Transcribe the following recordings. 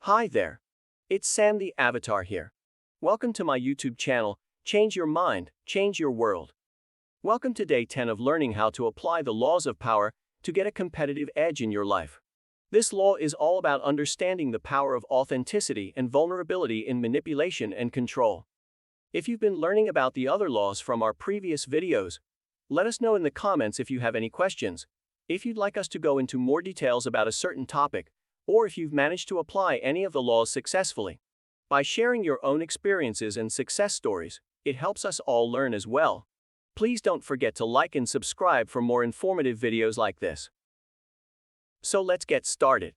Hi there. It's Sam the Avatar here. Welcome to my YouTube channel, Change Your Mind, Change Your World. Welcome to day 10 of learning how to apply the laws of power to get a competitive edge in your life. This law is all about understanding the power of authenticity and vulnerability in manipulation and control. If you've been learning about the other laws from our previous videos, let us know in the comments if you have any questions, if you'd like us to go into more details about a certain topic, or if you've managed to apply any of the laws successfully. By sharing your own experiences and success stories, it helps us all learn as well. Please don't forget to like and subscribe for more informative videos like this. So let's get started.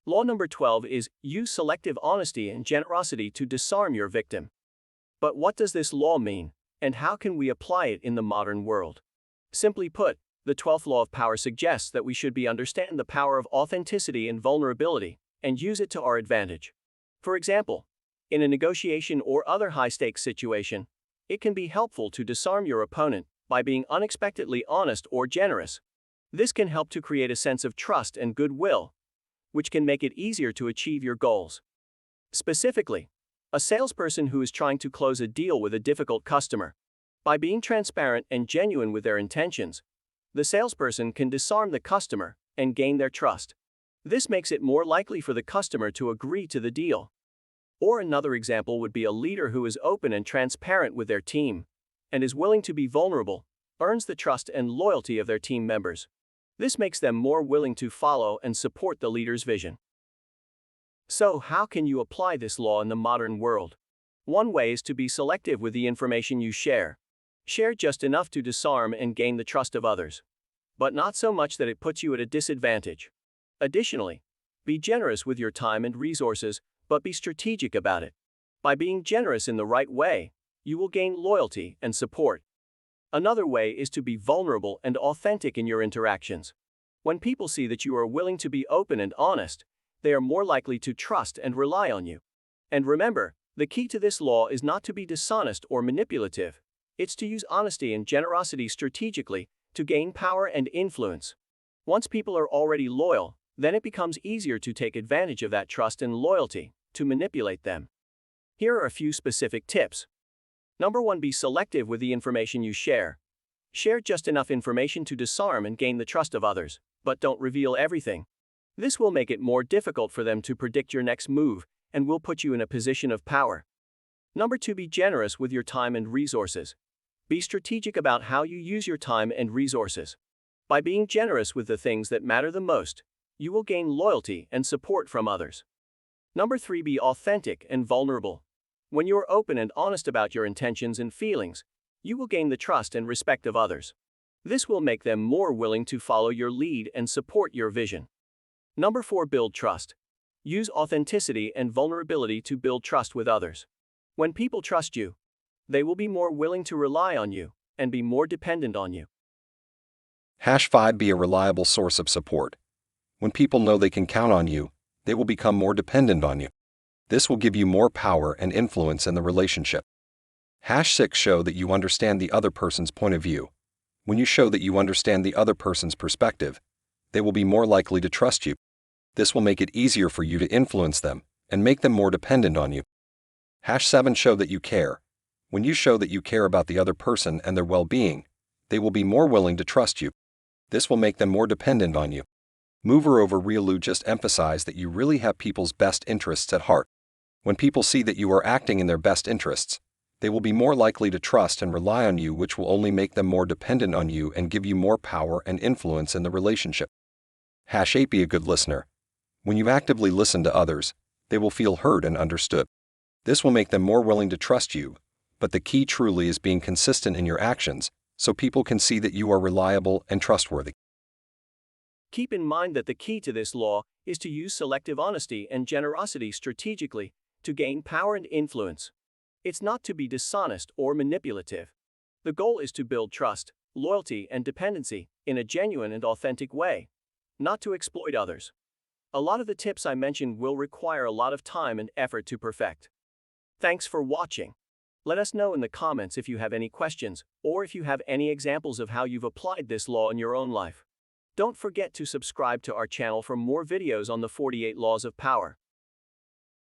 Law number 12 is, use selective honesty and generosity to disarm your victim. But what does this law mean, and how can we apply it in the modern world? Simply put, the 12th law of power suggests that we should understand the power of authenticity and vulnerability, and use it to our advantage. For example, in a negotiation or other high-stakes situation, it can be helpful to disarm your opponent by being unexpectedly honest or generous. This can help to create a sense of trust and goodwill, which can make it easier to achieve your goals. Specifically, a salesperson who is trying to close a deal with a difficult customer, by being transparent and genuine with their intentions, the salesperson can disarm the customer and gain their trust. This makes it more likely for the customer to agree to the deal. Or another example would be a leader who is open and transparent with their team, and is willing to be vulnerable, earns the trust and loyalty of their team members. This makes them more willing to follow and support the leader's vision. So, how can you apply this law in the modern world? One way is to be selective with the information you share. Share just enough to disarm and gain the trust of others, but not so much that it puts you at a disadvantage. Additionally, be generous with your time and resources, but be strategic about it. By being generous in the right way, you will gain loyalty and support. Another way is to be vulnerable and authentic in your interactions. When people see that you are willing to be open and honest, they are more likely to trust and rely on you. And remember, the key to this law is not to be dishonest or manipulative. It's to use honesty and generosity strategically to gain power and influence. Once people are already loyal, then it becomes easier to take advantage of that trust and loyalty, to manipulate them. Here are a few specific tips. Number 1. Be selective with the information you share. Share just enough information to disarm and gain the trust of others, but don't reveal everything. This will make it more difficult for them to predict your next move and will put you in a position of power. Number 2. Be generous with your time and resources. Be strategic about how you use your time and resources. By being generous with the things that matter the most, you will gain loyalty and support from others. Number 3. Be authentic and vulnerable. When you are open and honest about your intentions and feelings, you will gain the trust and respect of others. This will make them more willing to follow your lead and support your vision. Number 4. Build trust. Use authenticity and vulnerability to build trust with others. When people trust you, they will be more willing to rely on you and be more dependent on you. #5 Be a reliable source of support. When people know they can count on you, they will become more dependent on you. This will give you more power and influence in the relationship. #6 Show that you understand the other person's point of view. When you show that you understand the other person's perspective, they will be more likely to trust you. This will make it easier for you to influence them and make them more dependent on you. #7 Show that you care. When you show that you care about the other person and their well-being, they will be more willing to trust you. This will make them more dependent on you. Moreover, Riolu just emphasized that you really have people's best interests at heart. When people see that you are acting in their best interests, they will be more likely to trust and rely on you, which will only make them more dependent on you and give you more power and influence in the relationship. #8 Be a good listener. When you actively listen to others, they will feel heard and understood. This will make them more willing to trust you, but the key truly is being consistent in your actions, so people can see that you are reliable and trustworthy. Keep in mind that the key to this law is to use selective honesty and generosity strategically to gain power and influence. It's not to be dishonest or manipulative. The goal is to build trust, loyalty, and dependency in a genuine and authentic way, not to exploit others. A lot of the tips I mentioned will require a lot of time and effort to perfect. Thanks for watching. Let us know in the comments if you have any questions, or if you have any examples of how you've applied this law in your own life. Don't forget to subscribe to our channel for more videos on the 48 Laws of Power.